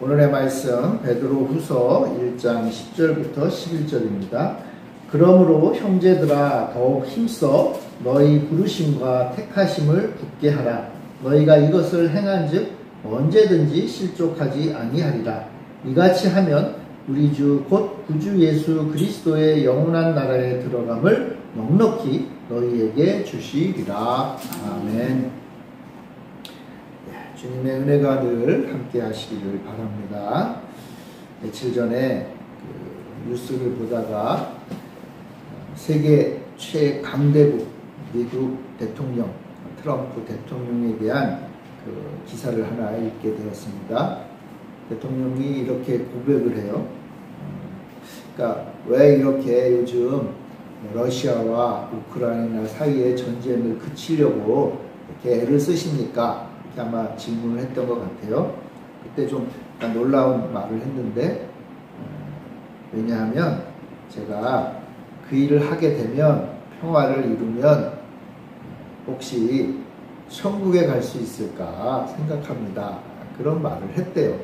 오늘의 말씀 베드로후서 1장 10절부터 11절입니다. 그러므로 형제들아 더욱 힘써 너희 부르심과 택하심을 굳게 하라. 너희가 이것을 행한즉 언제든지 실족하지 아니하리라. 이같이 하면 우리 주 곧 구주 예수 그리스도의 영원한 나라에 들어감을 넉넉히 너희에게 주시리라. 아멘. 주님의 은혜가 늘 함께 하시기를 바랍니다. 며칠 전에 뉴스를 보다가 세계 최강대국 미국 대통령 트럼프 대통령에 대한 기사를 하나 읽게 되었습니다. 대통령이 이렇게 고백을 해요. 그러니까 왜 이렇게 요즘 러시아와 우크라이나 사이의 전쟁을 그치려고 이렇게 애를 쓰십니까? 이렇게 아마 질문을 했던 것 같아요. 그때 좀 약간 놀라운 말을 했는데 왜냐하면 제가 그 일을 하게 되면 평화를 이루면 혹시 천국에 갈 수 있을까 생각합니다. 그런 말을 했대요.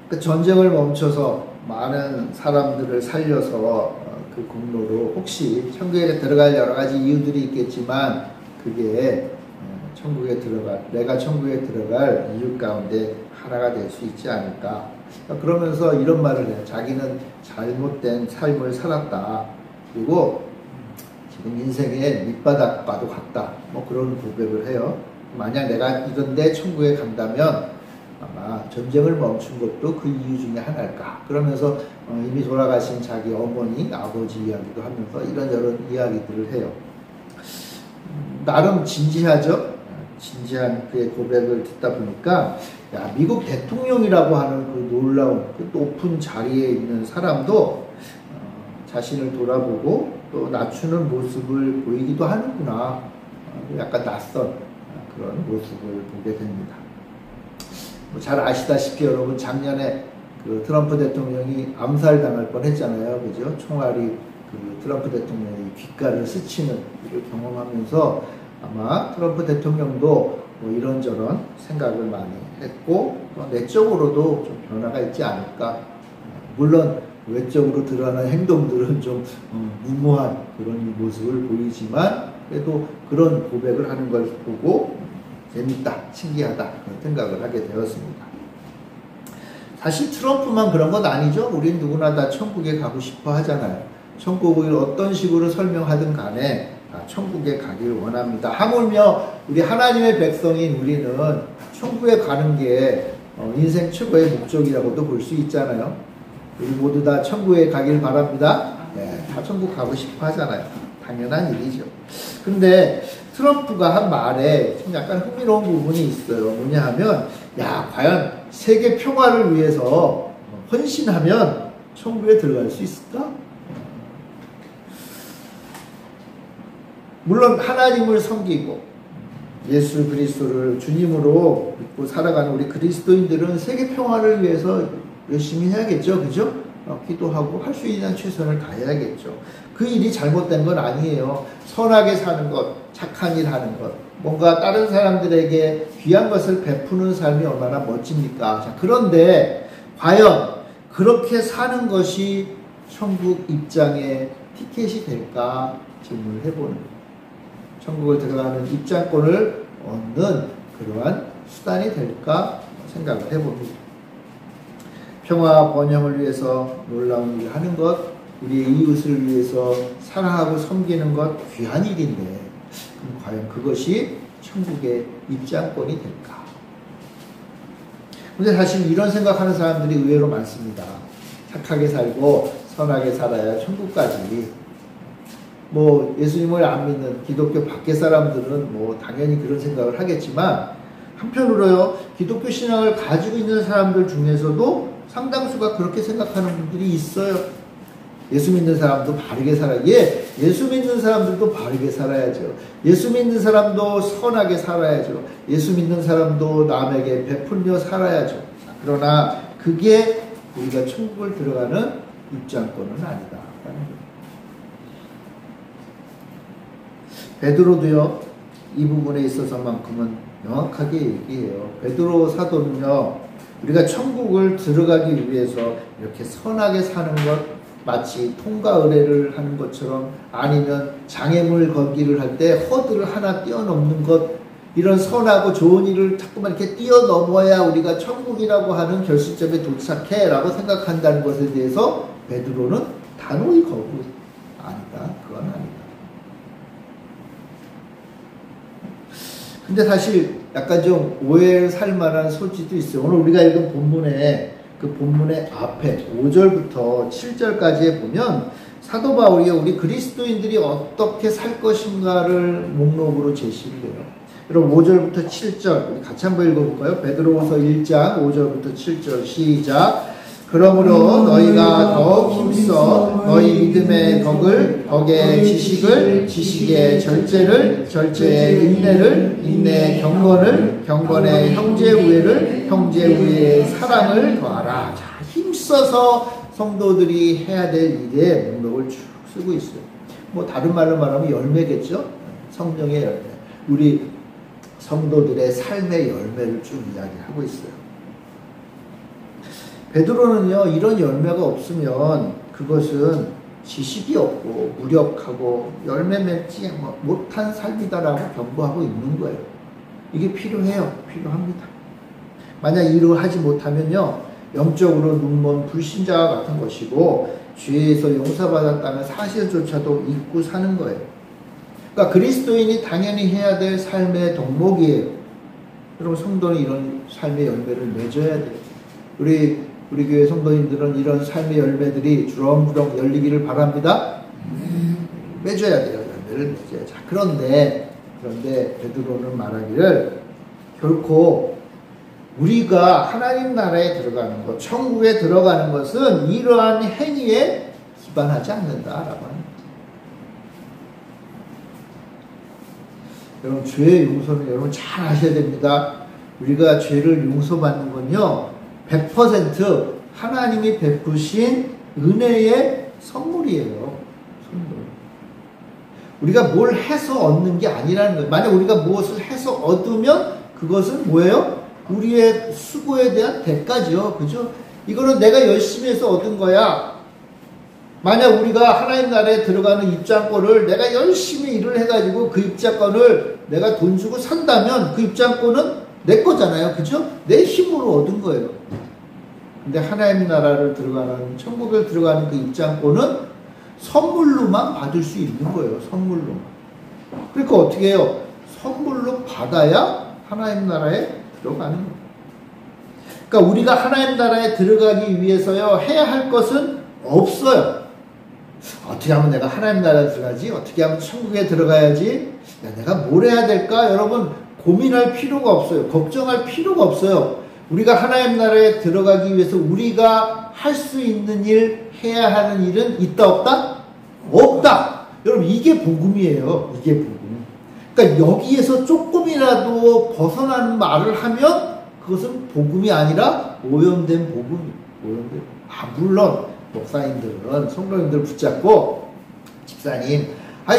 그 전쟁을 멈춰서 많은 사람들을 살려서 그 공로로 혹시 천국에 들어갈 여러 가지 이유들이 있겠지만 그게 내가 천국에 들어갈 이유 가운데 하나가 될 수 있지 않을까. 그러면서 이런 말을 해요. 자기는 잘못된 삶을 살았다. 그리고 지금 인생의 밑바닥과도 같다. 뭐 그런 고백을 해요. 만약 내가 이런데 천국에 간다면 아마 전쟁을 멈춘 것도 그 이유 중에 하나일까. 그러면서 이미 돌아가신 자기 어머니, 아버지 이야기도 하면서 이런저런 이야기들을 해요. 나름 진지하죠? 진지한 그의 고백을 듣다 보니까 야, 미국 대통령이라고 하는 그 놀라운 그 높은 자리에 있는 사람도 자신을 돌아보고 또 낮추는 모습을 보이기도 하는구나. 약간 낯선 그런 모습을 보게 됩니다. 잘 아시다시피 여러분 작년에 그 트럼프 대통령이 암살당할 뻔했잖아요. 그죠? 총알이 그 트럼프 대통령의 귓가를 스치는 일을 경험하면서 아마 트럼프 대통령도 뭐 이런저런 생각을 많이 했고 또 내적으로도 좀 변화가 있지 않을까. 물론 외적으로 드러나는 행동들은 좀 무모한 그런 모습을 보이지만 그래도 그런 고백을 하는 걸 보고 재밌다, 신기하다 그런 생각을 하게 되었습니다. 사실 트럼프만 그런 건 아니죠. 우린 누구나 다 천국에 가고 싶어 하잖아요. 천국을 어떤 식으로 설명하든 간에 천국에 가기를 원합니다. 하물며 우리 하나님의 백성인 우리는 천국에 가는 게 인생 최고의 목적이라고도 볼 수 있잖아요. 우리 모두 다 천국에 가길 바랍니다. 네, 다 천국 가고 싶어 하잖아요. 당연한 일이죠. 근데 트럼프가 한 말에 좀 약간 흥미로운 부분이 있어요. 뭐냐 하면 야 과연 세계 평화를 위해서 헌신하면 천국에 들어갈 수 있을까? 물론 하나님을 섬기고 예수 그리스도를 주님으로 믿고 살아가는 우리 그리스도인들은 세계 평화를 위해서 열심히 해야겠죠. 그죠? 기도하고 할 수 있는 최선을 다해야겠죠. 그 일이 잘못된 건 아니에요. 선하게 사는 것, 착한 일 하는 것, 뭔가 다른 사람들에게 귀한 것을 베푸는 삶이 얼마나 멋집니까? 자, 그런데 과연 그렇게 사는 것이 천국 입장의 티켓이 될까 질문을 해보는 거예요. 천국을 들어가는 입장권을 얻는 그러한 수단이 될까 생각을 해봅니다. 평화와 번영을 위해서 놀라운 일을 하는 것, 우리의 이웃을 위해서 사랑하고 섬기는 것 귀한 일인데 그럼 과연 그것이 천국의 입장권이 될까? 근데 사실 이런 생각하는 사람들이 의외로 많습니다. 착하게 살고 선하게 살아야 천국까지. 뭐 예수님을 안 믿는 기독교 밖의 사람들은 뭐 당연히 그런 생각을 하겠지만 한편으로요 기독교 신앙을 가지고 있는 사람들 중에서도 상당수가 그렇게 생각하는 분들이 있어요. 예수 믿는 사람도 바르게 살아야 예수 믿는 사람들도 바르게 살아야죠. 예수 믿는 사람도 선하게 살아야죠. 예수 믿는 사람도 남에게 베풀며 살아야죠. 그러나 그게 우리가 천국을 들어가는 입장권은 아니다. 베드로도요 이 부분에 있어서만큼은 명확하게 얘기해요. 베드로 사도는요, 우리가 천국을 들어가기 위해서 이렇게 선하게 사는 것, 마치 통과 의례를 하는 것처럼, 아니면 장애물 걷기를 할 때 허들을 하나 뛰어넘는 것, 이런 선하고 좋은 일을 자꾸만 이렇게 뛰어넘어야 우리가 천국이라고 하는 결실점에 도착해 라고 생각한다는 것에 대해서 베드로는 단호히 거부. 아니다. 그건 아니다. 근데 사실 약간 좀 오해를 살 만한 소지도 있어요. 오늘 우리가 읽은 본문에, 그 본문의 앞에 5절부터 7절까지에 보면 사도 바울이 우리 그리스도인들이 어떻게 살 것인가를 목록으로 제시를 해요. 여러분 5절부터 7절 우리 같이 한번 읽어볼까요? 베드로후서 1장 5절부터 7절 시작. 그러므로 너희가 더욱 힘써 너희 믿음의 덕을, 덕의 지식을, 지식의 절제를, 절제의 인내를, 인내의 경건을, 경건의 형제우애를, 형제우애의 사랑을 더하라. 자, 힘써서 성도들이 해야 될 일의 목록을 쭉 쓰고 있어요. 뭐 다른 말로 말하면 열매겠죠? 성령의 열매. 우리 성도들의 삶의 열매를 쭉 이야기하고 있어요. 베드로는요, 이런 열매가 없으면 그것은 지식이 없고 무력하고 열매 맺지 못한 삶이다라고 경고하고 있는 거예요. 이게 필요해요. 필요합니다. 만약 이를 하지 못하면요, 영적으로 눈먼 불신자와 같은 것이고 죄에서 용서받았다는 사실조차도 잊고 사는 거예요. 그러니까 그리스도인이 당연히 해야 될 삶의 덕목이에요. 여러분 성도는 이런 삶의 열매를 맺어야 돼요. 우리 교회 성도님들은 이런 삶의 열매들이 주렁주렁 열리기를 바랍니다. 맺어야 돼요. 열매를 맺어야. 자, 그런데 베드로는 말하기를 결코 우리가 하나님 나라에 들어가는 것, 천국에 들어가는 것은 이러한 행위에 기반하지 않는다라고 합니다. 여러분 죄의 용서는 여러분 잘 아셔야 됩니다. 우리가 죄를 용서받는 건요, 100% 하나님이 베푸신 은혜의 선물이에요. 선물. 우리가 뭘 해서 얻는 게 아니라는 거예요. 만약 우리가 무엇을 해서 얻으면 그것은 뭐예요? 우리의 수고에 대한 대가죠. 그죠? 이거는 내가 열심히 해서 얻은 거야. 만약 우리가 하나님 나라에 들어가는 입장권을 내가 열심히 일을 해가지고 그 입장권을 내가 돈 주고 산다면 그 입장권은 내 거잖아요. 그죠? 내 힘으로 얻은 거예요. 근데 하나님 나라를 들어가는, 천국에 들어가는 그 입장권은 선물로만 받을 수 있는 거예요. 선물로만. 그러니까 어떻게 해요? 선물로 받아야 하나님 나라에 들어가는 거예요. 그러니까 우리가 하나님 나라에 들어가기 위해서요, 해야 할 것은 없어요. 어떻게 하면 내가 하나님 나라에 들어가지? 어떻게 하면 천국에 들어가야지? 야, 내가 뭘 해야 될까? 여러분 고민할 필요가 없어요. 걱정할 필요가 없어요. 우리가 하나님 나라에 들어가기 위해서 우리가 할 수 있는 일, 해야 하는 일은 있다 없다? 없다. 여러분 이게 복음이에요. 이게 복음. 그러니까 여기에서 조금이라도 벗어나는 말을 하면 그것은 복음이 아니라 오염된 복음이에요. 오염된. 물론 목사님들은 성도님들 붙잡고 집사님,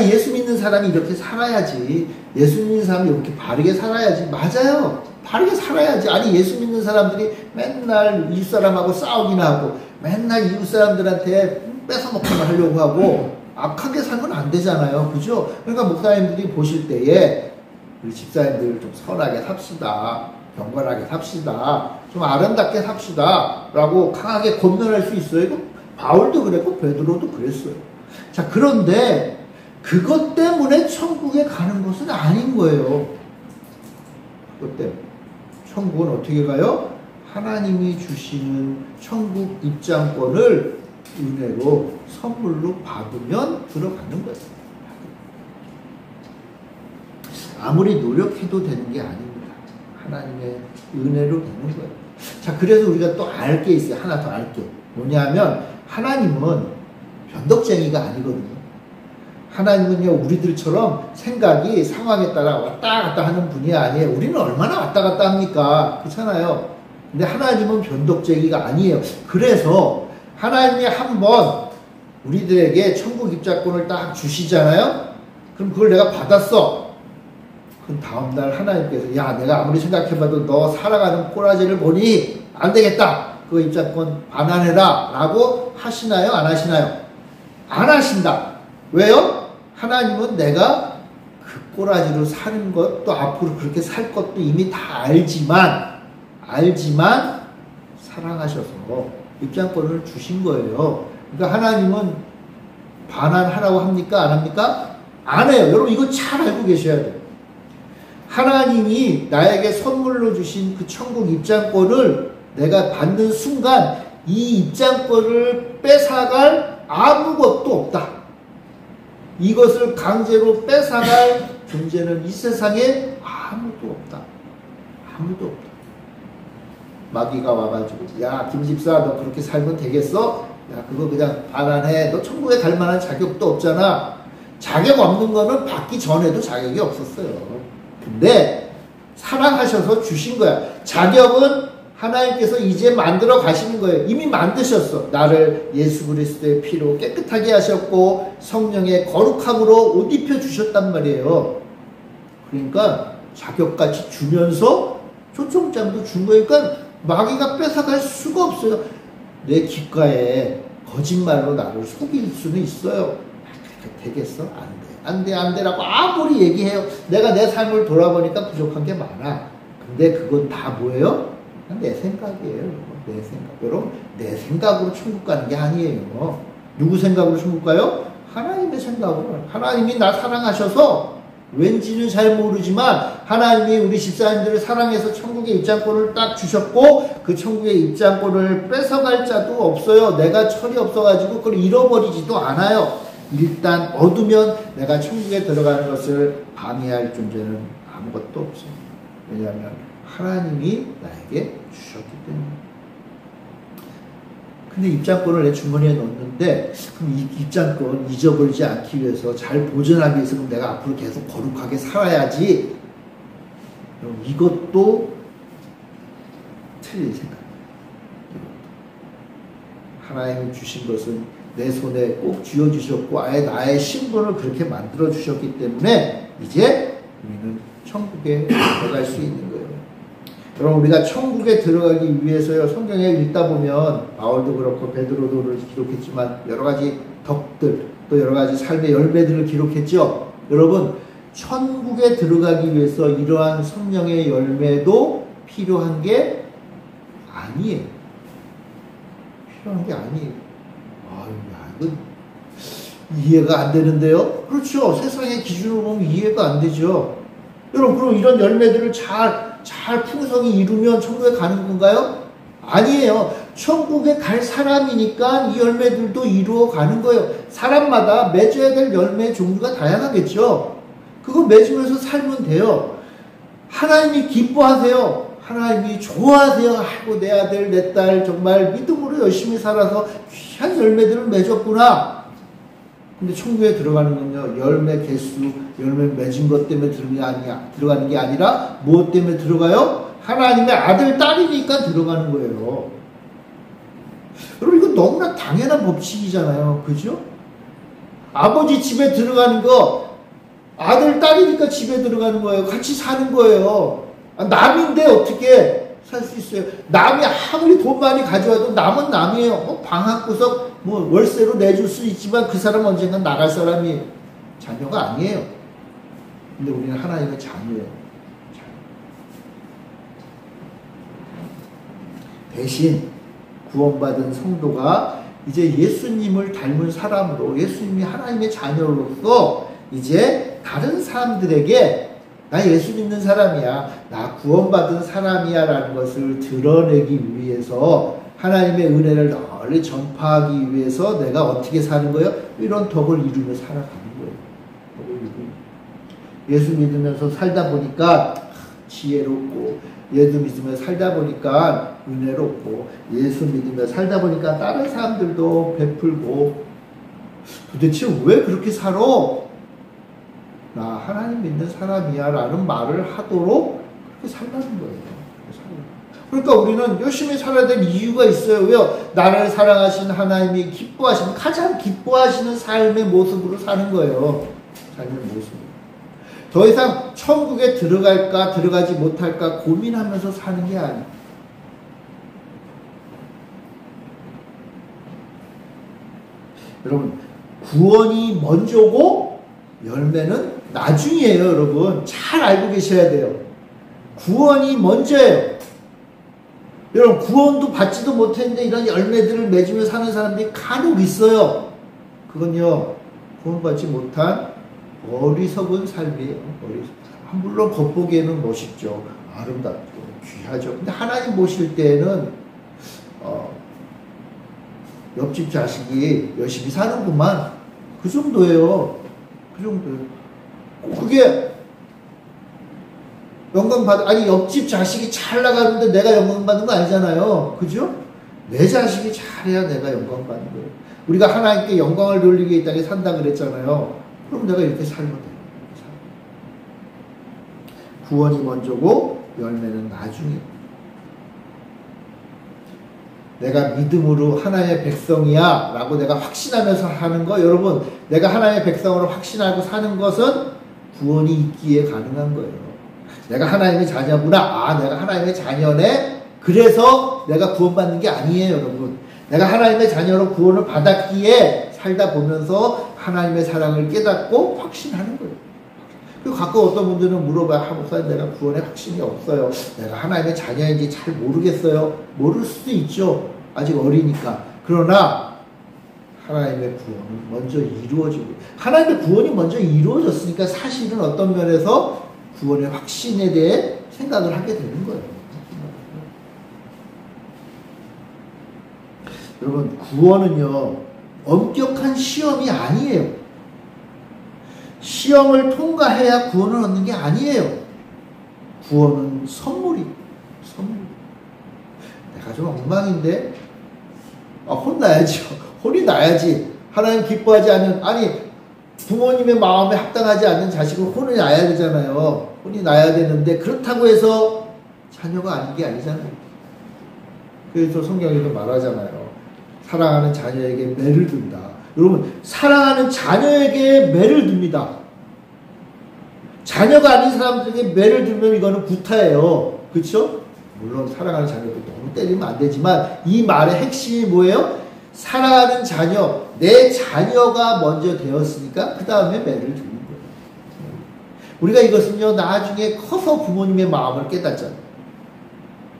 예수 믿는 사람이 이렇게 살아야지. 예수 믿는 사람이 이렇게 바르게 살아야지. 맞아요. 바르게 살아야지. 아니 예수 믿는 사람들이 맨날 이웃 사람하고 싸우기나 하고 맨날 이웃 사람들한테 뺏어먹기만 하려고 하고 악하게 살면 안 되잖아요. 그죠? 그러니까 목사님들이 보실 때에 우리 집사님들 좀 선하게 삽시다. 경건하게 삽시다. 좀 아름답게 삽시다. 라고 강하게 권면할 수 있어요. 이거 바울도 그랬고 베드로도 그랬어요. 자, 그런데 그것 때문에 천국에 가는 것은 아닌 거예요. 그것 때문에. 천국은 어떻게 가요? 하나님이 주시는 천국 입장권을 은혜로 선물로 받으면 들어가는 거예요. 아무리 노력해도 되는 게 아닙니다. 하나님의 은혜로 되는 거예요. 자, 그래서 우리가 또 알 게 있어요. 하나 더 알 게. 뭐냐면 하나님은 변덕쟁이가 아니거든요. 하나님은요, 우리들처럼 생각이 상황에 따라 왔다 갔다 하는 분이 아니에요. 우리는 얼마나 왔다 갔다 합니까? 그렇잖아요. 근데 하나님은 변덕쟁이가 아니에요. 그래서 하나님이 한번 우리들에게 천국 입장권을 딱 주시잖아요. 그럼 그걸 내가 받았어. 그 다음날 하나님께서 야 내가 아무리 생각해봐도 너 살아가는 꼬라지를 보니 안 되겠다. 그 입장권 반환해라 라고 하시나요? 안 하시나요? 안 하신다. 왜요? 하나님은 내가 그 꼬라지로 사는 것 또 앞으로 그렇게 살 것도 이미 다 알지만 사랑하셔서 입장권을 주신 거예요. 그러니까 하나님은 반환하라고 합니까? 안 합니까? 안 해요. 여러분 이거 잘 알고 계셔야 돼요. 하나님이 나에게 선물로 주신 그 천국 입장권을 내가 받는 순간 이 입장권을 뺏어갈 아무것도 없다. 이것을 강제로 뺏어갈 존재는 이 세상에 아무도 없다. 아무도 없다. 마귀가 와가지고 야 김집사 너 그렇게 살면 되겠어? 야 그거 그냥 반환해. 너 천국에 갈 만한 자격도 없잖아. 자격 없는 거는 받기 전에도 자격이 없었어요. 근데 사랑하셔서 주신 거야. 자격은 하나님께서 이제 만들어 가시는 거예요. 이미 만드셨어. 나를 예수 그리스도의 피로 깨끗하게 하셨고 성령의 거룩함으로 옷 입혀 주셨단 말이에요. 그러니까 자격같이 주면서 초청장도 준 거예요. 그러니까 마귀가 뺏어갈 수가 없어요. 내 귓가에 거짓말로 나를 속일 수는 있어요. 그렇게 되겠어? 안 돼. 안 돼라고 아무리 얘기해요. 내가 내 삶을 돌아보니까 부족한 게 많아. 근데 그건 다 뭐예요? 내 생각이에요. 내 생각. 여러분, 내 생각으로 천국 가는 게 아니에요. 누구 생각으로 천국 가요? 하나님의 생각으로. 하나님이 나 사랑하셔서 왠지는 잘 모르지만 하나님이 우리 집사님들을 사랑해서 천국의 입장권을 딱 주셨고 그 천국의 입장권을 뺏어갈 자도 없어요. 내가 철이 없어가지고 그걸 잃어버리지도 않아요. 일단 얻으면 내가 천국에 들어가는 것을 방해할 존재는 아무것도 없어요. 왜냐하면 하나님이 나에게 주셨기 때문에. 근데 입장권을 내 주머니에 넣었는데 그럼 이 입장권 잊어버리지 않기 위해서 잘 보존하기 위해서 그럼 내가 앞으로 계속 거룩하게 살아야지. 이것도 틀린 생각이에요. 하나님이 주신 것은 내 손에 꼭 쥐어주셨고 아예 나의 신분을 그렇게 만들어주셨기 때문에 이제 우리는 천국에 들어갈 수 있는 거예요. 여러분 우리가 천국에 들어가기 위해서요. 성경에 읽다 보면 바울도 그렇고 베드로도 기록했지만 여러 가지 덕들 또 여러 가지 삶의 열매들을 기록했죠. 여러분 천국에 들어가기 위해서 이러한 성령의 열매도 필요한 게 아니에요. 필요한 게 아니에요. 아유, 이건 이해가 안 되는데요? 그렇죠. 세상의 기준으로 보면 이해가 안 되죠. 여러분, 그럼 이런 열매들을 잘 풍성히 이루면 천국에 가는 건가요? 아니에요. 천국에 갈 사람이니까 이 열매들도 이루어 가는 거예요. 사람마다 맺어야 될 열매의 종류가 다양하겠죠. 그거 맺으면서 살면 돼요. 하나님이 기뻐하세요. 하나님이 좋아하세요. 아이고 내 아들 내 딸 정말 믿음으로 열심히 살아서 귀한 열매들을 맺었구나. 근데 천국에 들어가는 건요. 열매 개수, 열매 맺은 것 때문에 들어가는 게 아니라 무엇 때문에 들어가요? 하나님의 아들 딸이니까 들어가는 거예요. 여러분 이거 너무나 당연한 법칙이잖아요. 그죠? 아버지 집에 들어가는 거 아들 딸이니까 집에 들어가는 거예요. 같이 사는 거예요. 남인데 어떻게 살 수 있어요? 남이 아무리 돈 많이 가져와도 남은 남이에요. 방 한 구석 월세로 내줄 수 있지만 그 사람 언젠간 나갈 사람이 자녀가 아니에요. 근데 우리는 하나님의 자녀예요. 대신 구원받은 성도가 이제 예수님을 닮은 사람으로 예수님이 하나님의 자녀로서 이제 다른 사람들에게 나 예수 믿는 사람이야. 나 구원받은 사람이야 라는 것을 드러내기 위해서 하나님의 은혜를 널리 전파하기 위해서 내가 어떻게 사는 거예요? 이런 덕을 이루며 살아가는 거예요. 예수 믿으면서 살다 보니까 지혜롭고 예수 믿으며 살다 보니까 은혜롭고 예수 믿으며 살다 보니까 다른 사람들도 베풀고 도대체 왜 그렇게 살아? 나 하나님 믿는 사람이야 라는 말을 하도록 그렇게 살라는 거예요. 그러니까 우리는 열심히 살아야 될 이유가 있어요. 왜요? 나를 사랑하신 하나님이 가장 기뻐하시는 삶의 모습으로 사는 거예요. 삶의 모습. 더 이상 천국에 들어갈까 들어가지 못할까 고민하면서 사는 게 아니에요. 여러분, 구원이 먼저고 열매는 나중이에요. 여러분, 잘 알고 계셔야 돼요. 구원이 먼저예요. 여러분, 구원도 받지도 못했는데 이런 열매들을 맺으며 사는 사람들이 간혹 있어요. 그건요, 구원받지 못한 어리석은 삶이에요. 물론 겉보기에는 멋있죠. 아름답죠. 귀하죠. 근데 하나님 보실 때는 옆집 자식이 열심히 사는구만. 그 정도예요. 그 정도예요. 그게 아니, 옆집 자식이 잘 나가는데 내가 영광 받는 거 아니잖아요. 그죠? 내 자식이 잘해야 내가 영광 받는 거예요. 우리가 하나님께 영광을 돌리기 이 땅에 산다 그랬잖아요. 그럼 내가 이렇게 살면 돼요. 구원이 먼저고 열매는 나중에. 내가 믿음으로 하나님의 백성이야 라고 내가 확신하면서 하는 거, 여러분, 내가 하나님의 백성으로 확신하고 사는 것은 구원이 있기에 가능한 거예요. 내가 하나님의 자녀구나. 내가 하나님의 자녀네. 그래서 내가 구원받는 게 아니에요, 여러분. 내가 하나님의 자녀로 구원을 받았기에 살다 보면서 하나님의 사랑을 깨닫고 확신하는 거예요. 그리고 가끔 어떤 분들은 물어봐요. 목사님, 내가 구원에 확신이 없어요. 내가 하나님의 자녀인지 잘 모르겠어요. 모를 수도 있죠. 아직 어리니까. 그러나 하나님의 구원은 먼저 이루어지고, 하나님의 구원이 먼저 이루어졌으니까 사실은 어떤 면에서 구원의 확신에 대해 생각을 하게 되는 거예요. 여러분, 구원은요, 엄격한 시험이 아니에요. 시험을 통과해야 구원을 얻는 게 아니에요. 구원은 선물이. 내가 좀 엉망인데? 혼나야죠. 혼이 나야지. 하나님 기뻐하지 않는, 아니, 부모님의 마음에 합당하지 않는 자식은 혼이 나야 되잖아요. 혼이 나야 되는데, 그렇다고 해서 자녀가 아닌 게 아니잖아요. 그래서 성경에도 말하잖아요. 사랑하는 자녀에게 매를 든다. 여러분, 사랑하는 자녀에게 매를 듭니다. 자녀가 아닌 사람들에게 매를 들면 이거는 구타예요. 그렇죠? 물론 사랑하는 자녀도 너무 때리면 안 되지만 이 말의 핵심이 뭐예요? 사랑하는 자녀, 내 자녀가 먼저 되었으니까 그 다음에 매를 드는 거예요. 우리가 이것은요, 나중에 커서 부모님의 마음을 깨닫잖아요.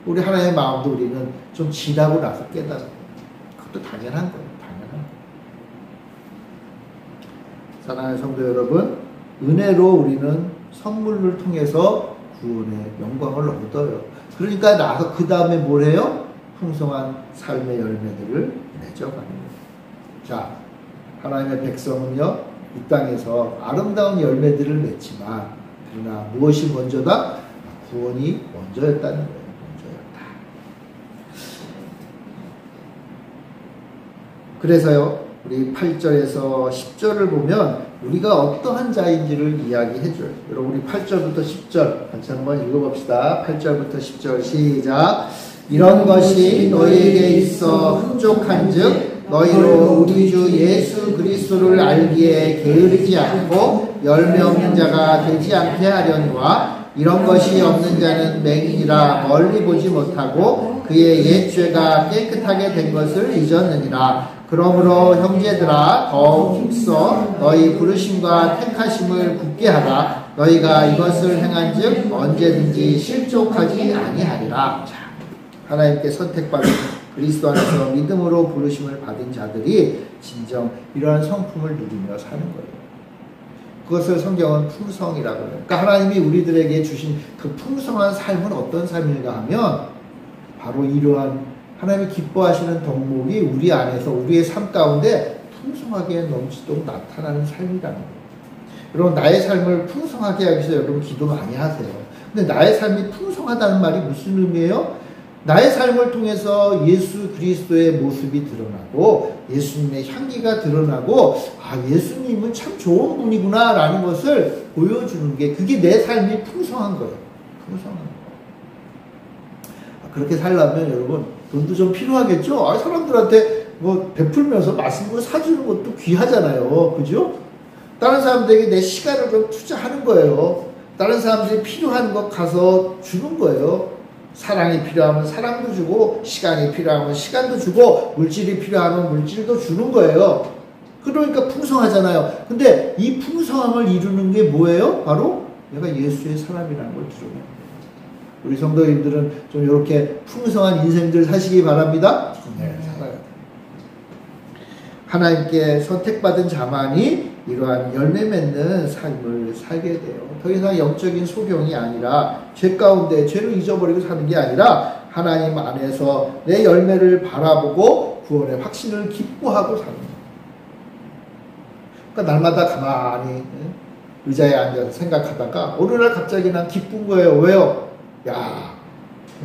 우리 하나님의 마음도 우리는 좀 지나고 나서 깨닫아요. 그것도 당연한 거예요. 사랑하는 성도 여러분, 은혜로 우리는 선물을 통해서 구원의 영광을 얻어요. 그러니까 나서 그 다음에 뭘 해요? 풍성한 삶의 열매들을 맺어가는 거예요. 자, 하나님의 백성은요, 이 땅에서 아름다운 열매들을 맺지만, 그러나 무엇이 먼저다? 구원이 먼저였다는 거예요. 먼저였다. 그래서요, 우리 8절에서 10절을 보면 우리가 어떠한 자인지를 이야기해줘요. 여러분, 우리 8절부터 10절 같이 한번 읽어봅시다. 8절부터 10절 시작. 이런 것이 너희에게 있어 흡족한즉 너희로 우리 주 예수 그리스도를 알기에 게으르지 않고 열매 없는 자가 되지 않게 하려니와, 이런 것이 없는 자는 맹인이라 멀리 보지 못하고 그의 옛 죄가 깨끗하게 된 것을 잊었느니라. 그러므로 형제들아, 더욱 힘써 너희 부르심과 택하심을 굳게 하라. 너희가 이것을 행한즉 언제든지 실족하지 아니하리라. 자, 하나님께 선택받은 그리스도 안에서 믿음으로 부르심을 받은 자들이 진정 이러한 성품을 누리며 사는 거예요. 그것을 성경은 풍성이라고 해요. 그러니까 하나님이 우리들에게 주신 그 풍성한 삶은 어떤 삶인가 하면 바로 이러한 하나님이 기뻐하시는 덕목이 우리 안에서 우리의 삶 가운데 풍성하게 넘치도록 나타나는 삶이라는 거예요. 여러분, 나의 삶을 풍성하게 하기 위해서 여러분 기도 많이 하세요. 근데 나의 삶이 풍성하다는 말이 무슨 의미예요? 나의 삶을 통해서 예수 그리스도의 모습이 드러나고 예수님의 향기가 드러나고, 예수님은 참 좋은 분이구나 라는 것을 보여주는 게, 그게 내 삶이 풍성한 거예요. 풍성한 거. 그렇게 살려면 여러분 돈도 좀 필요하겠죠? 사람들한테 뭐 베풀면서 맛있는 거 사주는 것도 귀하잖아요. 그죠? 다른 사람들에게 내 시간을 좀 투자하는 거예요. 다른 사람들이 필요한 것 가서 주는 거예요. 사랑이 필요하면 사랑도 주고, 시간이 필요하면 시간도 주고, 물질이 필요하면 물질도 주는 거예요. 그러니까 풍성하잖아요. 근데 이 풍성함을 이루는 게 뭐예요? 바로 내가 예수의 사람이라는 걸 드러내는 거예요. 우리 성도님들은 좀 이렇게 풍성한 인생들 사시기 바랍니다. 네, 살아요. 하나님께 선택받은 자만이 이러한 열매 맺는 삶을 살게 돼요. 더 이상 영적인 소경이 아니라 죄 가운데 죄를 잊어버리고 사는 게 아니라 하나님 안에서 내 열매를 바라보고 구원의 확신을 기뻐하고 사는 거예요. 그러니까 날마다 가만히 의자에 앉아서 생각하다가 어느 날 갑자기 난 기쁜 거예요. 왜요? 야,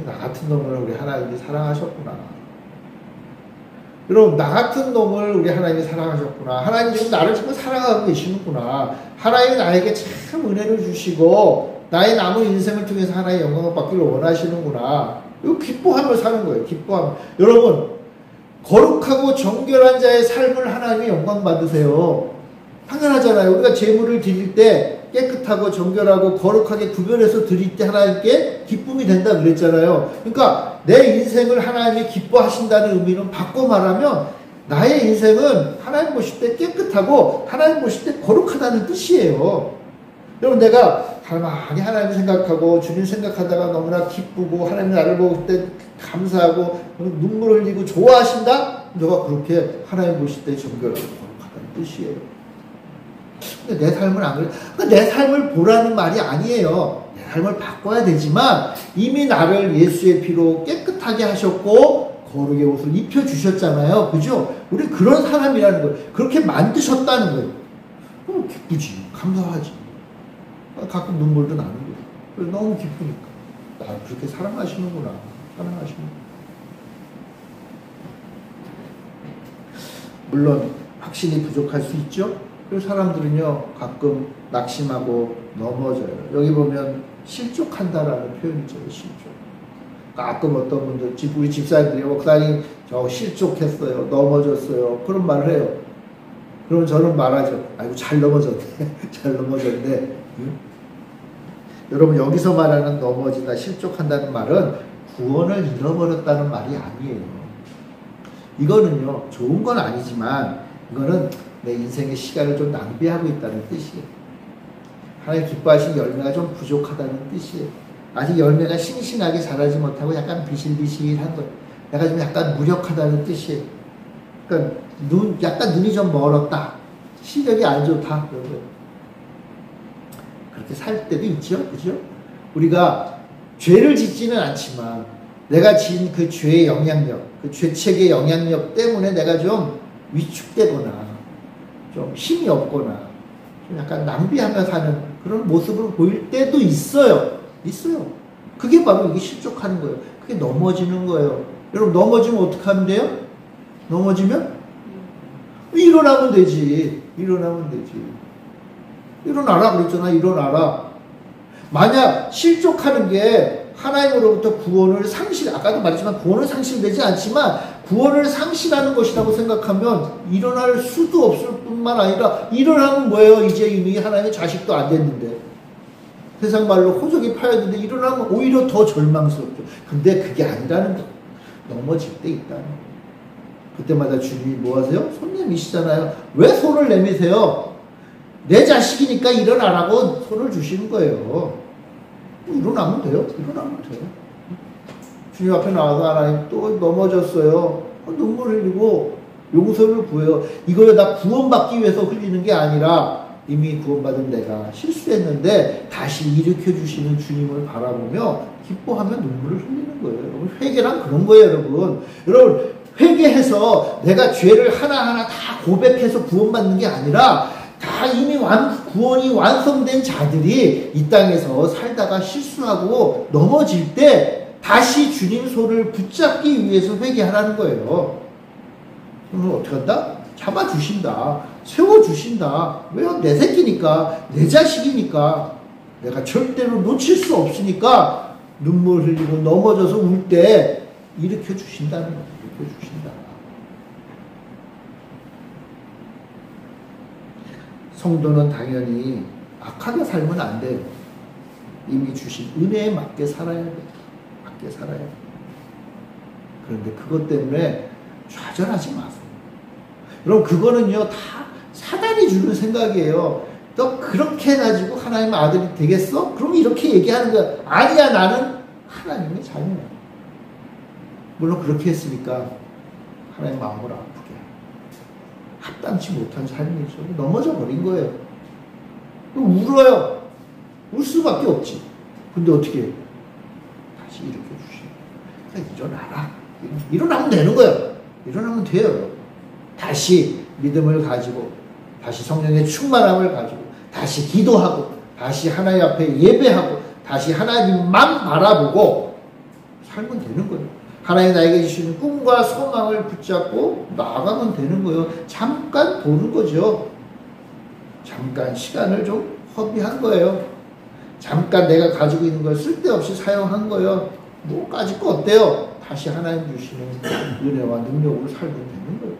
나 같은 놈을 우리 하나님이 사랑하셨구나. 여러분, 나 같은 놈을 우리 하나님이 사랑하셨구나. 하나님 지금 나를 지금 사랑하고 계시는구나. 하나님이 나에게 참 은혜를 주시고 나의 남은 인생을 통해서 하나님의 영광을 받기를 원하시는구나. 이거 기뻐하며 사는 거예요. 기뻐하며. 여러분, 거룩하고 정결한 자의 삶을 하나님이 영광 받으세요. 당연하잖아요. 우리가 제물을 드릴 때 깨끗하고 정결하고 거룩하게 구별해서 드릴 때 하나님께 기쁨이 된다 그랬잖아요. 그러니까 내 인생을 하나님이 기뻐하신다는 의미는 바꿔 말하면 나의 인생은 하나님 보실 때 깨끗하고 하나님 보실 때 거룩하다는 뜻이에요. 여러분, 내가 가만히 하나님 생각하고 주님 생각하다가 너무나 기쁘고 하나님 나를 볼 때 감사하고 눈물 흘리고 좋아하신다? 너가 그렇게 하나님 보실 때 정결하고 거룩하다는 뜻이에요. 근데 내 삶은 안 그래. 그러니까 내 삶을 보라는 말이 아니에요. 내 삶을 바꿔야 되지만 이미 나를 예수의 피로 깨끗하게 하셨고 거룩의 옷을 입혀주셨잖아요. 그죠? 우리 그런 사람이라는 거예요. 그렇게 만드셨다는 거예요. 그럼 기쁘지. 감사하지. 가끔 눈물도 나는 거예요. 너무 기쁘니까. 나를 그렇게 사랑하시는구나. 사랑하시는구나. 물론 확신이 부족할 수 있죠. 그리고 사람들은요, 가끔 낙심하고 넘어져요. 여기 보면 실족한다라는 표현이 있죠. 실족. 가끔 어떤 분들, 우리 집사님들이 목사님 저 실족했어요. 넘어졌어요. 그런 말을 해요. 그러면 저는 말하죠. 아이고 잘 넘어졌네. 잘 넘어졌네. 응? 여러분, 여기서 말하는 넘어지다, 실족한다는 말은 구원을 잃어버렸다는 말이 아니에요. 이거는요, 좋은 건 아니지만 이거는 내 인생의 시간을 좀 낭비하고 있다는 뜻이에요. 하나님 기뻐하신 열매가 좀 부족하다는 뜻이에요. 아직 열매가 싱싱하게 자라지 못하고 약간 비실비실한 것, 내가 좀 약간 무력하다는 뜻이에요. 그러니까 약간 눈이 좀 멀었다. 시력이 안 좋다. 그렇게 살 때도 있죠. 그죠? 우리가 죄를 짓지는 않지만 내가 지은 그 죄의 영향력, 그 죄책의 영향력 때문에 내가 좀 위축되거나 좀 힘이 없거나 좀 약간 낭비하며 사는 그런 모습을 보일 때도 있어요. 있어요. 그게 바로 이게 실족하는 거예요. 그게 넘어지는 거예요. 여러분, 넘어지면 어떻게 하면 돼요? 넘어지면 일어나면 되지. 일어나면 되지. 일어나라 그랬잖아. 일어나라. 만약 실족하는 게 하나님으로부터 구원을 아까도 말했지만 구원을 상실되지 않지만 구원을 상실하는 것이라고 생각하면 일어날 수도 없을 뿐만 아니라 일어나면 뭐예요? 이제 이미 하나님의 자식도 안 됐는데 세상 말로 호적이 파였는데 일어나면 오히려 더 절망스럽죠. 근데 그게 아니라는 거. 넘어질 때 있다는 거. 그때마다 주님이 뭐 하세요? 손 내미시잖아요. 왜 손을 내미세요? 내 자식이니까 일어나라고 손을 주시는 거예요. 일어나면 돼요. 일어나면 돼요. 주님 앞에 나와서 하나님 또 넘어졌어요. 눈물 흘리고 용서를 구해요. 이거요, 나 구원받기 위해서 흘리는 게 아니라 이미 구원받은 내가 실수했는데 다시 일으켜주시는 주님을 바라보며 기뻐하며 눈물을 흘리는 거예요. 여러분, 회개란 그런 거예요, 여러분. 여러분, 회개해서 내가 죄를 하나하나 다 고백해서 구원받는 게 아니라 다 이미 구원이 완성된 자들이 이 땅에서 살다가 실수하고 넘어질 때 다시 주님 손을 붙잡기 위해서 회개하라는 거예요. 그러면 어떻게 한다? 잡아주신다. 세워주신다. 왜요? 내 새끼니까, 내 자식이니까, 내가 절대로 놓칠 수 없으니까 눈물 흘리고 넘어져서 울 때 일으켜주신다는 거예요. 일으켜주신다. 성도는 당연히 악하게 살면 안 돼요. 이미 주신 은혜에 맞게 살아야 돼. 맞게 살아야 돼. 그런데 그것 때문에 좌절하지 마세요. 그럼 그거는요, 다 사단이 주는 생각이에요. 너 그렇게 해가지고 하나님의 아들이 되겠어? 그럼 이렇게 얘기하는 거야. 아니야, 나는 하나님의 자녀야. 물론 그렇게 했으니까 하나님 마음을 아프게 합당치 못한 삶이죠. 넘어져 버린 거예요. 울어요. 울 수밖에 없지. 근데 어떻게 해? 다시 일으켜 주시고, 그냥 일어나라. 일어나면 되는 거예요. 일어나면 돼요. 다시 믿음을 가지고, 다시 성령의 충만함을 가지고, 다시 기도하고, 다시 하나님 앞에 예배하고, 다시 하나님만 바라보고 살면 되는 거예요. 하나님 나에게 주시는 꿈과 소망을 붙잡고 나아가면 되는 거예요. 잠깐 보는 거죠. 잠깐 시간을 좀 허비한 거예요. 잠깐 내가 가지고 있는 걸 쓸데없이 사용한 거예요. 뭐 가질 거 어때요? 다시 하나님 주시는 은혜와 능력으로 살면 되는 거예요.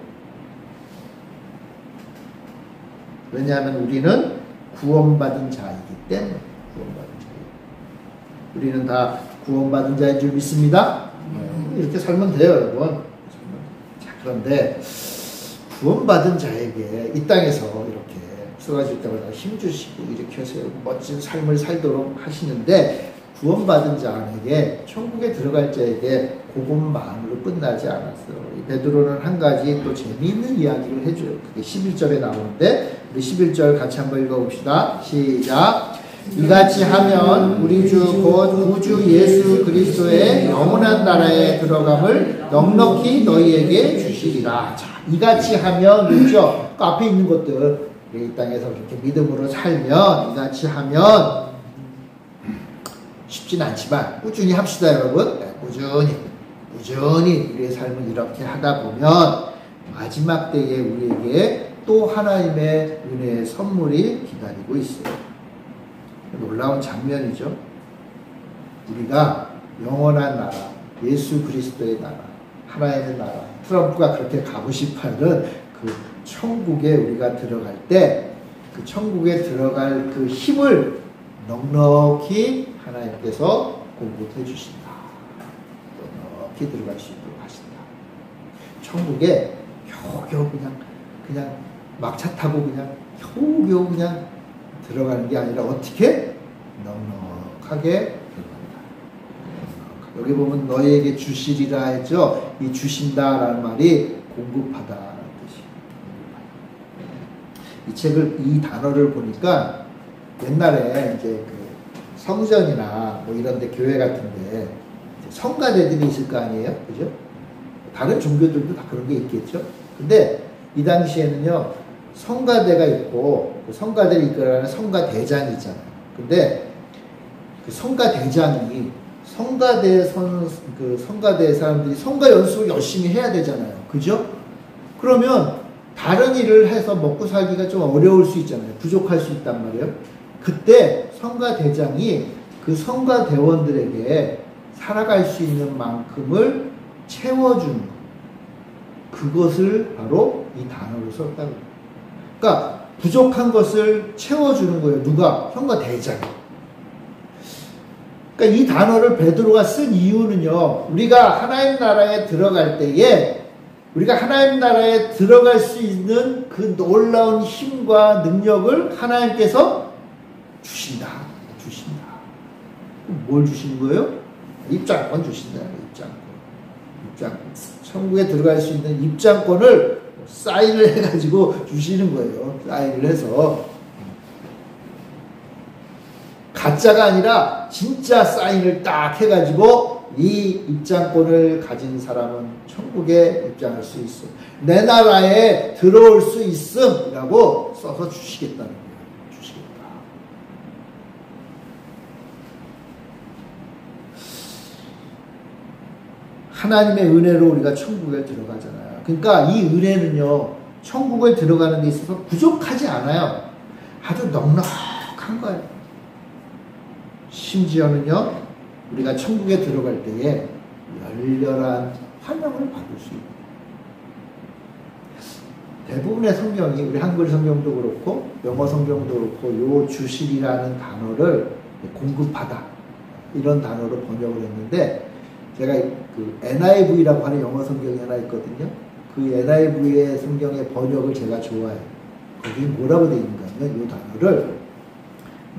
왜냐하면 우리는 구원받은 자이기 때문에. 구원받은 자예요. 우리는 다 구원받은 자인 줄 믿습니다. 이렇게 살면 돼요, 여러분. 자, 그런데 구원받은 자에게 이 땅에서 이렇게 쓰러질 때마다 힘주시고 일으켜서 멋진 삶을 살도록 하시는데, 구원받은 자에게, 천국에 들어갈 자에게 그것만으로 끝나지 않았어요. 베드로는 한 가지 또 재미있는 이야기를 해줘요. 그게 11절에 나오는데, 우리 11절 같이 한번 읽어봅시다. 시작. 이같이 하면 우리 주 곧 구주 예수 그리스도의 영원한 나라에 들어감을 넉넉히 너희에게 주시리라. 자, 이같이 하면, 그렇죠? 그 앞에 있는 것들, 이 땅에서 그렇게 믿음으로 살면, 이같이 하면, 쉽진 않지만 꾸준히 합시다, 여러분. 꾸준히 우리의 삶을 이렇게 하다 보면 마지막 때에 우리에게 또 하나님의 은혜의 선물이 기다리고 있어요. 놀라운 장면이죠. 우리가 영원한 나라, 예수 그리스도의 나라, 하나님의 나라, 트럼프가 그렇게 가고 싶어하는 그 천국에 우리가 들어갈 때, 그 천국에 들어갈 그 힘을 넉넉히 하나님께서 공급해 주신다. 넉넉히 들어갈 수 있도록 하신다. 천국에 겨우겨우 그냥 막차 타고 그냥 겨우겨우 그냥 들어가는 게 아니라 어떻게? 넉넉하게 들어간다. 여기 보면 너희에게 주시리라 했죠. 이 주신다라는 말이 공급하다라는 뜻이에요. 이 책을, 이 단어를 보니까 옛날에 이제 그 성전이나 뭐 이런데, 교회 같은데 성가대들이 있을 거 아니에요, 그죠? 다른 종교들도 다 그런 게 있겠죠. 근데 이 당시에는요, 성가대가 있고, 그 성가대를 이끌어가는 성가대장이 있잖아요. 근데 그 성가대장이 성가대 사람들이 성가 연습을 열심히 해야 되잖아요, 그죠? 그러면 다른 일을 해서 먹고 살기가 좀 어려울 수 있잖아요. 부족할 수 있단 말이에요. 그때 성가대장이 그 성가대원들에게 살아갈 수 있는 만큼을 채워주는 것, 그것을 바로 이 단어로 썼다고 해요. 그러니까 부족한 것을 채워주는 거예요. 누가? 성가대장이. 그러니까 이 단어를 베드로가 쓴 이유는요, 우리가 하나님 나라에 들어갈 때에, 우리가 하나님 나라에 들어갈 수 있는 그 놀라운 힘과 능력을 하나님께서 주신다. 뭘 주시는 거예요? 입장권 주신다. 입장권. 천국에 들어갈 수 있는 입장권을 사인을 해가지고 주시는 거예요. 사인을 해서. 가짜가 아니라 진짜 사인을 딱 해가지고 이 입장권을 가진 사람은 천국에 입장할 수 있어. 내 나라에 들어올 수 있음이라고 써서 주시겠다는 거예요. 주시겠다. 하나님의 은혜로 우리가 천국에 들어가잖아요. 그러니까 이 은혜는요, 천국에 들어가는 데 있어서 부족하지 않아요. 아주 넉넉한 거예요. 심지어는요, 우리가 천국에 들어갈 때에 열렬한 환영을 받을 수 있고, 대부분의 성경이, 우리 한글 성경도 그렇고 영어 성경도 그렇고 요 주실이라는 단어를 공급하다 이런 단어로 번역을 했는데 제가 그 NIV라고 하는 영어 성경이 하나 있거든요. 그 NIV의 성경의 번역을 제가 좋아해요. 거기 뭐라고 되어 있는가 하면 이 단어를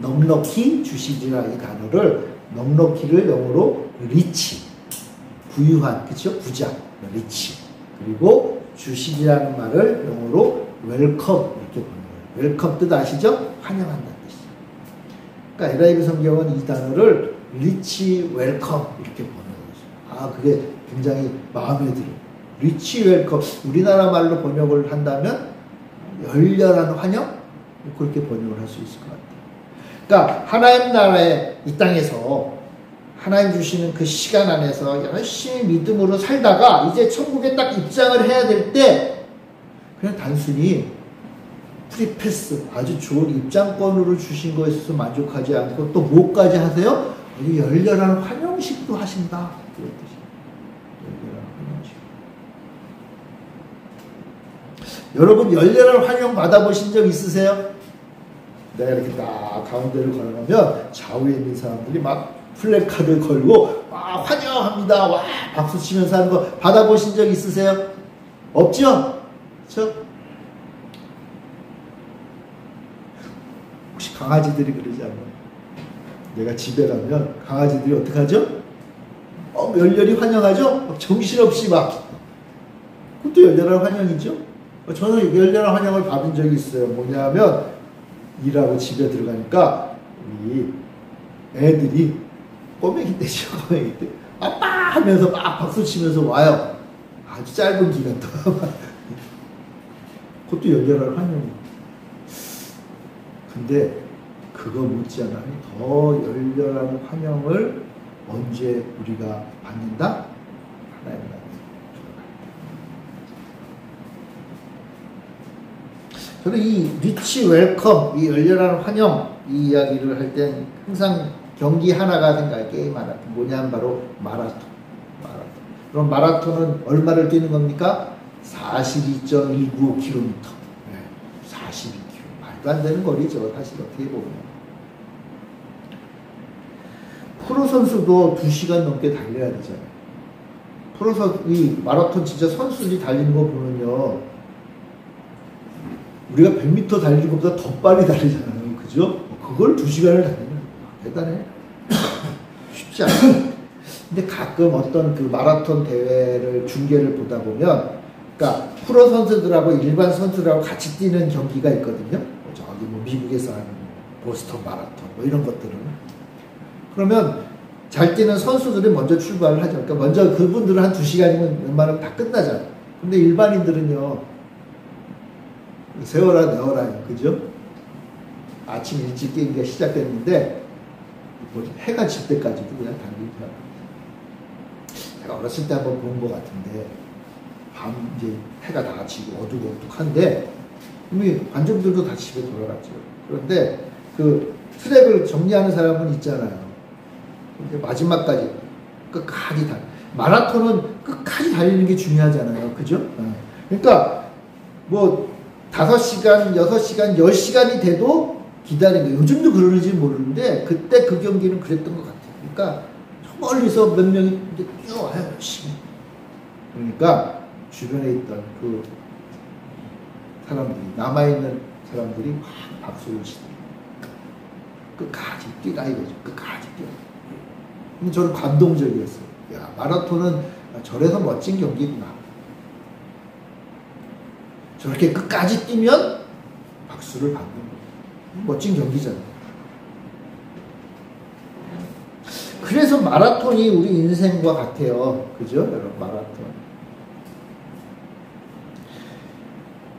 넉넉히 주시리라 이 단어를 넉넉히를 영어로 리치 부유한 그렇죠? 부자 리치 그리고 주시리라는 말을 영어로 웰컴 이렇게 번역해요. 웰컴 뜻 아시죠? 환영한다는 뜻이죠. 그러니까 NIV 성경은 이 단어를 리치 웰컴 이렇게 번역해요. 아 그게 굉장히 마음에 들어요. 리치 웰컴 우리나라 말로 번역을 한다면 열렬한 환영 그렇게 번역을 할 수 있을 것 같아요. 그러니까 하나님 나라의 이 땅에서 하나님 주시는 그 시간 안에서 열심히 믿음으로 살다가 이제 천국에 딱 입장을 해야 될 때 그냥 단순히 프리패스 아주 좋은 입장권으로 주신 거에 있어서 만족하지 않고 또 뭐까지 하세요? 열렬한 환영식도 하신다. 그런 뜻이에요. 열렬한 환영식. 여러분 열렬한 환영 받아보신 적 있으세요? 내가 이렇게 딱 가운데를 걸어가면 좌우에 있는 사람들이 막 플래카드 걸고 와 환영합니다 와 박수 치면서 하는 거 받아보신 적 있으세요? 없죠? 그렇죠? 혹시 강아지들이 그러지 않나요? 내가 집에 가면 강아지들이 어떻게 하죠? 열렬히 환영하죠? 정신없이 막 그것도 열렬한 환영이죠? 저는 열렬한 환영을 받은 적이 있어요. 뭐냐면 일하고 집에 들어가니까 우리 애들이 꼬맹이 때죠. 꼬맹이 때 아빠 하면서 막 박수 치면서 와요. 아주 짧은 기간 동안. 그것도 열렬한 환영이에요. 근데 그거 못지않아 더 열렬한 환영을 언제 우리가 받는다? 하나님 나라. 저는 이 리치 웰컴, 이 열렬한 환영 이 이야기를 할 땐 항상 경기 하나가 생각해. 게임 하나. 뭐냐면 바로 마라톤. 그럼 마라톤은 얼마를 뛰는 겁니까? 42.195km. 42km. 말도 안 되는 거리죠. 사실 어떻게 보면. 프로 선수도 2시간 넘게 달려야 되잖아요. 프로 선수, 이 마라톤 진짜 선수들이 달리는 거 보면요. 우리가 100m 달리는 것보다 더 빨리 달리잖아요. 그죠? 그걸 2시간을 달리면 대단해. 쉽지 않아요. 근데 가끔 어떤 그 마라톤 대회를 중계를 보다 보면, 그러니까 프로 선수들하고 일반 선수들하고 같이 뛰는 경기가 있거든요. 저기 뭐 미국에서 하는 보스턴 마라톤 뭐 이런 것들은. 그러면 잘 뛰는 선수들이 먼저 출발을 하죠. 그러니까 먼저 그분들은 한 2시간이면 웬만하면 다 끝나잖아요. 근데 일반인들은요, 세워라 내워라, 그죠? 아침 일찍 뛰기가 시작됐는데 해가 질 때까지도 그냥 달리기 해요. 제가 어렸을 때 한번 본 것 같은데 밤 이제 해가 다 지고 어둑어둑한데 이미 관중들도 다 집에 돌아갔죠. 그런데 그 트랙을 정리하는 사람은 있잖아요. 근데 마지막까지 끝까지 마라톤은 끝까지 달리는 게 중요하잖아요. 그죠? 그러니까 뭐 5시간, 6시간, 10시간이 돼도 기다린 거예요. 요즘도 그러는지 모르는데 그때 그 경기는 그랬던 것 같아요. 그러니까 저 멀리서 몇 명이 뛰어와요. 열심히. 그러니까 주변에 있던 그 사람들이, 남아있는 사람들이 막 박수를 치더라고요. 끝까지 뛰라 이거죠. 끝까지 뛰어. 근데 저는 감동적이었어요. 야, 마라톤은 저래서 멋진 경기구나. 저렇게 끝까지 뛰면 박수를 받는 거예요. 멋진 경기잖아요. 그래서 마라톤이 우리 인생과 같아요. 그죠? 여러분, 마라톤.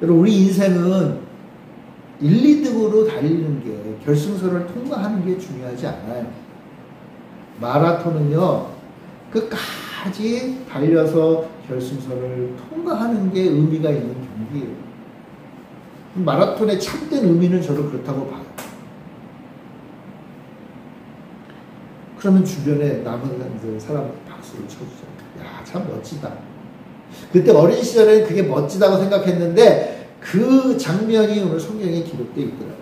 여러분, 우리 인생은 1, 2등으로 달리는 게, 결승선을 통과하는 게 중요하지 않아요. 마라톤은요, 끝까지 달려서 결승선을 통과하는 게 의미가 있는 경기예요. 마라톤의 참된 의미는 저는 그렇다고 봐요. 그러면 주변에 남은 사람들 박수를 쳐주잖아요. 야, 참 멋지다. 그때 어린 시절에는 그게 멋지다고 생각했는데 그 장면이 오늘 성경에 기록되어 있더라고요.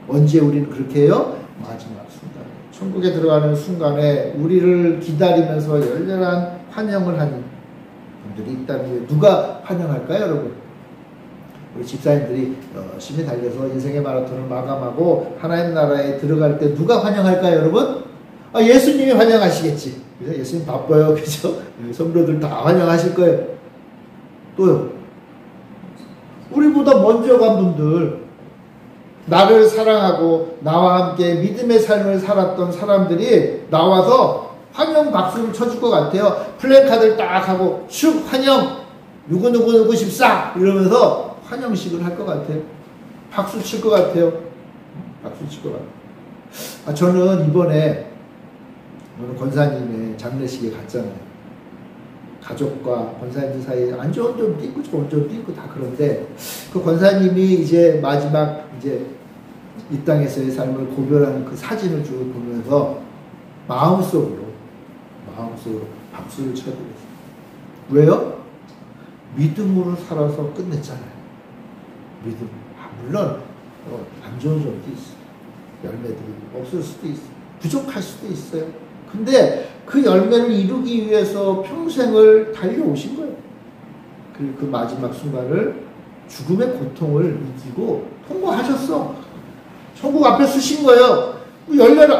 언제 우리는 그렇게 해요? 마지막 순간에 천국에 들어가는 순간에 우리를 기다리면서 열렬한 환영을 하는 분들이 있다는 거예요. 누가 환영할까요, 여러분? 우리 집사님들이 열심히 달려서 인생의 마라톤을 마감하고 하나님 나라에 들어갈 때 누가 환영할까요, 여러분? 예수님이 환영하시겠지. 예수님 바빠요, 그죠? 성도들 다 환영하실 거예요. 또요, 우리보다 먼저 간 분들, 나를 사랑하고 나와 함께 믿음의 삶을 살았던 사람들이 나와서 환영 박수를 쳐줄 것 같아요. 플래카드를 딱 하고 축 환영 누구누구 집사 이러면서 환영식을 할 것 같아요. 박수 칠 것 같아요. 박수 칠 것 같아요. 저는 이번에 권사님의 장례식에 갔잖아요. 가족과 권사님 사이에 안 좋은 점도 있고 좋은 점도 있고 다 그런데 그 권사님이 이제 마지막 이제 이 땅에서의 삶을 고별하는 그 사진을 쭉 보면서 마음속으로 박수를 쳐드렸어요. 왜요? 믿음으로 살아서 끝냈잖아요. 믿음. 물론 안 좋은 점도 있어요. 열매들이 없을 수도 있어요. 부족할 수도 있어요. 근데 그 열매를 이루기 위해서 평생을 달려오신 거예요. 그 마지막 순간을 죽음의 고통을 이기고 통과하셨어. 천국 앞에 서신 거예요.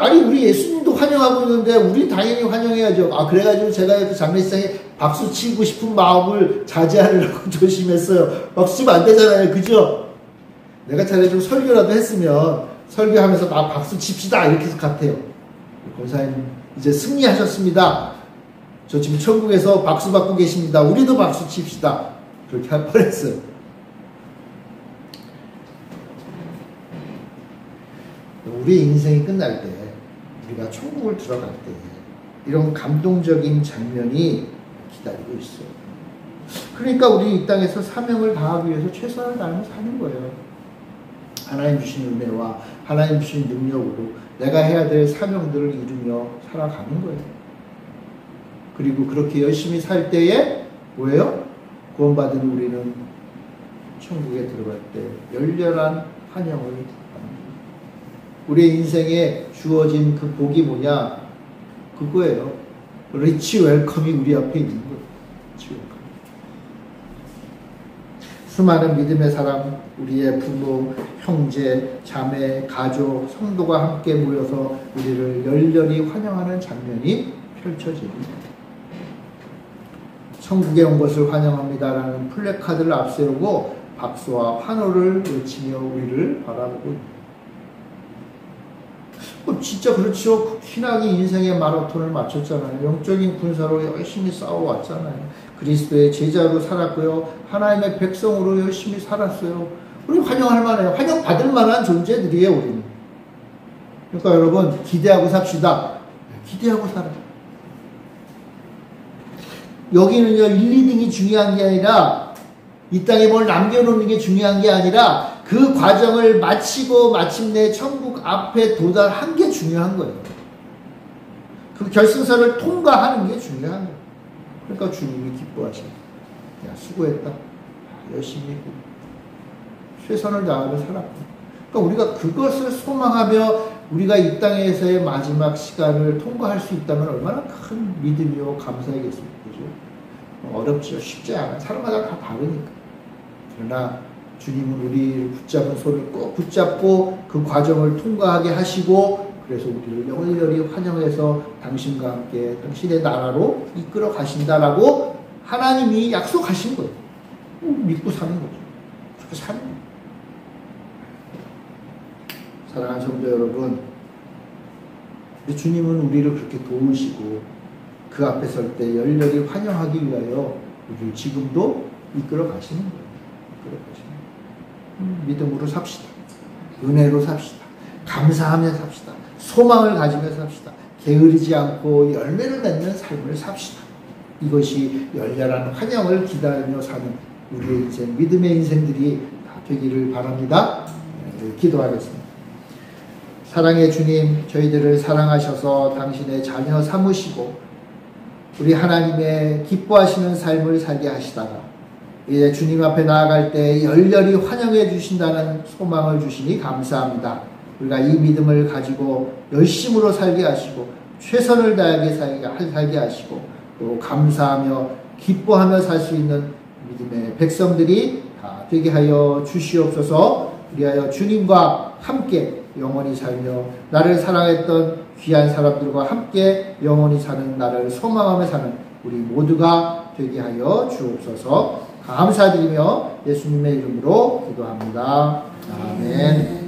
아니 우리 예수님도 환영하고 있는데 우리 당연히 환영해야죠. 그래가지고 제가 장례식장에 박수 치고 싶은 마음을 자제하려고 조심했어요. 박수 치면 안 되잖아요. 그죠? 내가 차라리 좀 설교라도 했으면 설교하면서 박수 칩시다 이렇게 해서 같아요. 권사님 이제 승리하셨습니다. 저 지금 천국에서 박수 받고 계십니다. 우리도 박수 칩시다. 그렇게 할 뻔했어요. 우리 인생이 끝날 때, 우리가 천국을 들어갈 때 이런 감동적인 장면이 기다리고 있어요. 그러니까 우리 이 땅에서 사명을 다하기 위해서 최선을 다하면서 사는 거예요. 하나님 주신 은혜와 하나님 주신 능력으로 내가 해야 될 사명들을 이루며 살아가는 거예요. 그리고 그렇게 열심히 살 때에 뭐예요? 구원받은 우리는 천국에 들어갈 때 열렬한 환영을 합니다. 우리의 인생에 주어진 그 복이 뭐냐? 그거예요. 리치 웰컴이 우리 앞에 있는 거예요. 리치 웰컴. 수많은 믿음의 사람, 우리의 부모, 형제, 자매, 가족, 성도가 함께 모여서 우리를 열렬히 환영하는 장면이 펼쳐집니다. 천국에 온 것을 환영합니다라는 플래카드를 앞세우고 박수와 환호를 외치며 우리를 바라보고 있습니다. 진짜 그렇죠. 신앙이 인생의 마라톤을 마쳤잖아요. 영적인 군사로 열심히 싸워왔잖아요. 그리스도의 제자로 살았고요. 하나님의 백성으로 열심히 살았어요. 우리 환영할 만해요. 환영받을 만한 존재들이에요, 우리는. 그러니까 여러분, 기대하고 삽시다. 기대하고 살아요. 여기는요, 1, 2등이 중요한 게 아니라, 이 땅에 뭘 남겨놓는 게 중요한 게 아니라, 그 과정을 마치고 마침내 천국 앞에 도달한 게 중요한 거예요. 그 결승선을 통과하는 게 중요한 거예요. 그러니까 주님이 기뻐하시고, 야, 수고했다. 열심히 했고, 최선을 다하며 살았고. 그러니까 우리가 그것을 소망하며 우리가 이 땅에서의 마지막 시간을 통과할 수 있다면 얼마나 큰 믿음이요 감사이겠습니까? 그죠? 어렵지요. 쉽지 않아요. 사람마다 다 다르니까. 그러나 주님은 우리를 붙잡은 손을 꼭 붙잡고 그 과정을 통과하게 하시고 그래서 우리를 열렬히 환영해서 당신과 함께 당신의 나라로 이끌어 가신다라고 하나님이 약속하신 거예요. 믿고 사는 거죠. 그렇게 사는 거예요. 사랑하는 성도 여러분, 주님은 우리를 그렇게 도우시고 그 앞에 설 때 열렬히 환영하기 위하여 우리를 지금도 이끌어 가시는 거예요. 이끌어 가시는 거예요. 믿음으로 삽시다. 은혜로 삽시다. 감사하며 삽시다. 소망을 가지며 삽시다. 게으르지 않고 열매를 맺는 삶을 삽시다. 이것이 열렬한 환영을 기다리며 사는 우리의 인생, 믿음의 인생들이 다 되기를 바랍니다. 기도하겠습니다. 사랑의 주님, 저희들을 사랑하셔서 당신의 자녀 삼으시고 우리 하나님의 기뻐하시는 삶을 살게 하시다가 이제 주님 앞에 나아갈 때 열렬히 환영해 주신다는 소망을 주시니 감사합니다. 우리가 이 믿음을 가지고 열심으로 살게 하시고 최선을 다하게 살게 하시고 또 감사하며 기뻐하며 살 수 있는 믿음의 백성들이 다 되게 하여 주시옵소서. 우리하여 주님과 함께 영원히 살며 나를 사랑했던 귀한 사람들과 함께 영원히 사는 나를 소망하며 사는 우리 모두가 되게 하여 주옵소서. 감사드리며 예수님의 이름으로 기도합니다. 아멘.